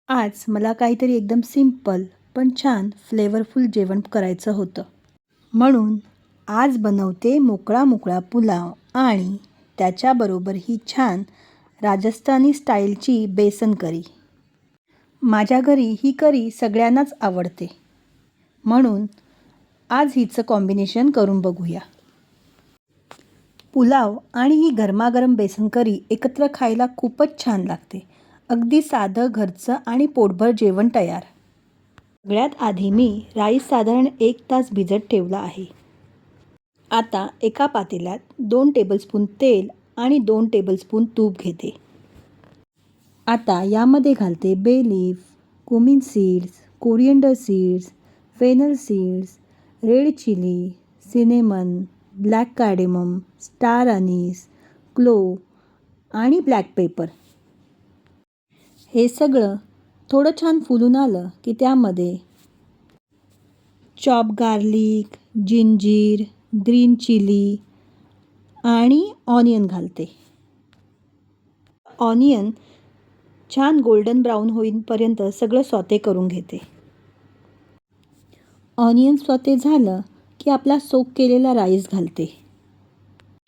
आज मला काहीतरी एकदम सिंपल पण छान फ्लेवरफुल जेवण करायचं होतं. म्हणून आज बनवते मोकळा मोकळा पुलाव आणि त्याच्याबरोबर ही छान राजस्थानी स्टाईलची बेसन करी. माझ्या घरी ही करी सगळ्यांनाच आवडते. म्हणून आज हिचं कॉम्बिनेशन करून बघूया. पुलाव आणि ही गरमागरम बेसन करी एकत्र खायला खूपच छान लागते. अगदी साधं घरचं आणि पोटभर जेवण तयार. सगळ्यात आधी मी राईस साधारण 1 तास भिजत ठेवला आहे. आता एका पातेल्यात 2 टेबलस्पून तेल आणि 2 टेबलस्पून तूप घेते. आता यामध्ये घालते bay leaf, cumin seeds, coriander seeds, fennel seeds, red chilli, cinnamon, black cardamom, star anise, clove आणि ब्लॅक पेपर. हे सगळं थोडं छान फुलून आलं की त्यामध्ये chop garlic, ginger, green chilli आणि ऑनियन घालते. ऑनियन छान गोल्डन ब्राऊन होईपर्यंत सगळं सॉते करून घेते. ऑनियन सॉते झालं की आपला सोक केलेला राईस घालते.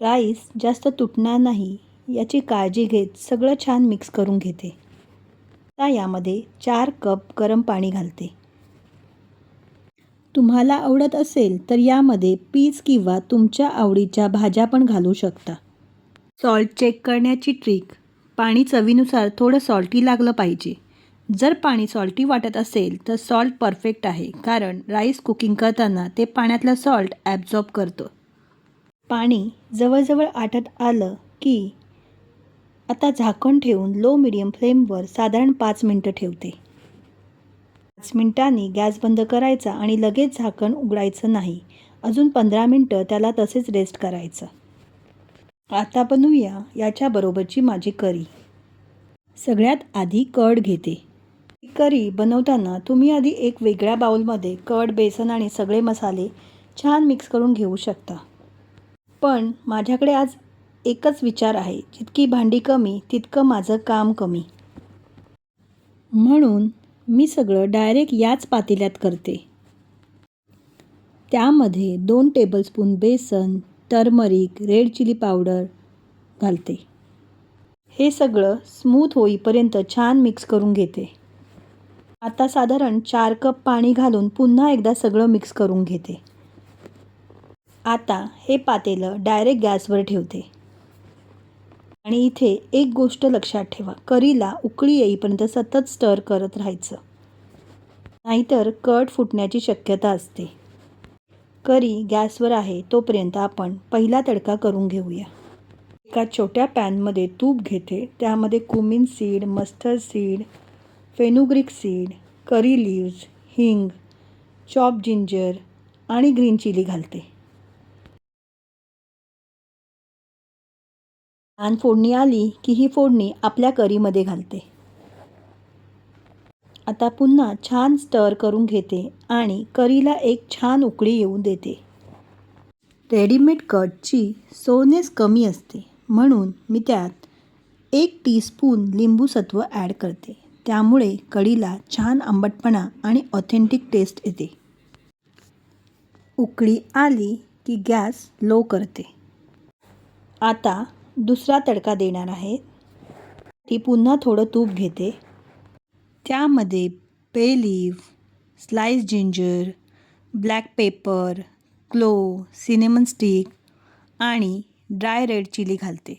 राईस जास्त तुटणार नाही याची काळजी घेत सगळं छान मिक्स करून घेते. आता यामध्ये 4 कप गरम पाणी घालते. तुम्हाला आवडत असेल तर यामध्ये पीस किंवा तुमच्या आवडीच्या भाज्या पण घालू शकता. सॉल्ट चेक करण्याची ट्रिक: पाणी चवीनुसार थोडं सॉल्टी लागलं पाहिजे. जर पाणी सॉल्टी वाटत असेल तर सॉल्ट परफेक्ट आहे, कारण राईस कुकिंग करताना ते पाण्यातलं सॉल्ट ॲब्झॉर्ब करतं. पाणी जवळजवळ आटत आलं की आता झाकण ठेवून लो मिडियम फ्लेमवर साधारण 5 मिनटं ठेवते. 5 मिनिटांनी गॅस बंद करायचा आणि लगेच झाकण उघडायचं नाही. अजून 15 मिनटं त्याला तसेच रेस्ट करायचं. आता बनवूया याच्याबरोबरची माझी करी. सगळ्यात आधी कर्ड घेते. करी बनवताना तुम्ही आधी एक वेगळ्या बाउलमध्ये कर्ड, बेसन आणि सगळे मसाले छान मिक्स करून घेऊ शकता. पण माझ्याकडे आज एकच विचार आहे: जितकी भांडी कमी तितकं माझं काम कमी. म्हणून मी सगळं डायरेक्ट याच पातेल्यात करते. त्यामध्ये 2 टेबलस्पून बेसन, टर्मरिक, रेड चिली पावडर घालते. हे सगळं स्मूथ होईपर्यंत छान मिक्स करून घेते. आता साधारण 4 कप पाणी घालून पुन्हा एकदा सगळं मिक्स करून घेते. आता हे पातेलं डायरेक्ट गॅसवर ठेवते. आणि इथे एक गोष्ट लक्षात ठेवा: करीला उकळी येईपर्यंत सतत स्टर करत राहायचं, नाहीतर कर्ड फुटण्याची शक्यता असते. करी गॅसवर आहे तोपर्यंत आपण पहिला तडका करून घेऊया. एका छोट्या पॅनमध्ये तूप घेते. त्यामध्ये cumin seed, mustard seed, fenugreek seed, curry leaves, हिंग, चॉप जिंजर आणि ग्रीन चिली घालते. छान फोडणी आली की ही फोडणी आपल्या करीमध्ये घालते. आता पुन्हा छान स्टर करून घेते आणि करीला एक छान उकळी येऊ देते. रेडीमेड कर्डची सोनेस कमी असते, म्हणून मी त्यात 1 टीस्पून लिंबूसत्व ॲड करते. त्यामुळे कढीला छान आंबटपणा आणि ऑथेंटिक टेस्ट येते. उकळी आली की गॅस लो करते. आता दुसरा तडका देणार आहे. ती पुन्हा थोडं तूप घेते. त्यामध्ये bay leaf, slice ginger, black paper, clove, cinnamon stick आणि ड्राय रेड चिली घालते.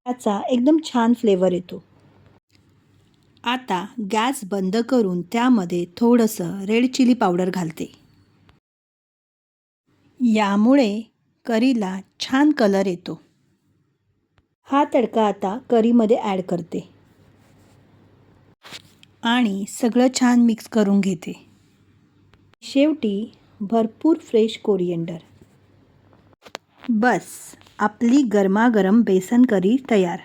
त्याचा एकदम छान फ्लेवर येतो. आता गॅस बंद करून त्यामध्ये थोडंसं रेड चिली पावडर घालते. यामुळे करीला छान कलर येतो. हा तडका आता करीमध्ये ॲड करते आणि सगळं छान मिक्स करून घेते. शेवटी भरपूर फ्रेश कोरिएंडर. बस, आपली गरमागरम बेसन करी तयार.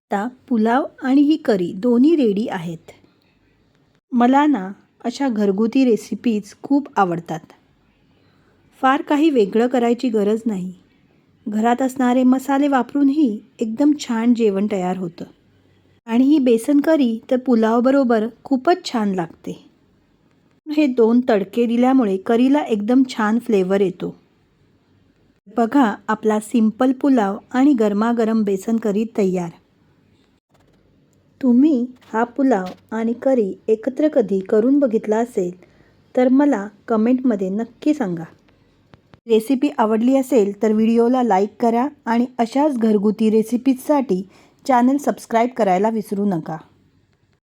आता पुलाव आणि ही करी दोन्ही रेडी आहेत. मला ना अशा घरगुती रेसिपीज खूप आवडतात. फार काही वेगळं करायची गरज नाही. घरात असणारे मसाले वापरूनही एकदम छान जेवण तयार होतं. आणि ही बेसन करी तर पुलावबरोबर खूपच छान लागते. हे 2 तडके दिल्यामुळे करीला एकदम छान फ्लेवर येतो. बघा, आपला सिंपल पुलाव आणि गरमागरम बेसन करी तयार. तुम्ही हा पुलाव आणि करी एकत्र कधी करून बघितला असेल तर मला कमेंटमध्ये नक्की सांगा. रेसिपी आवडली असेल तर व्हिडिओला लाईक करा आणि अशाच घरगुती रेसिपीजसाठी चॅनल सबस्क्राईब करायला विसरू नका.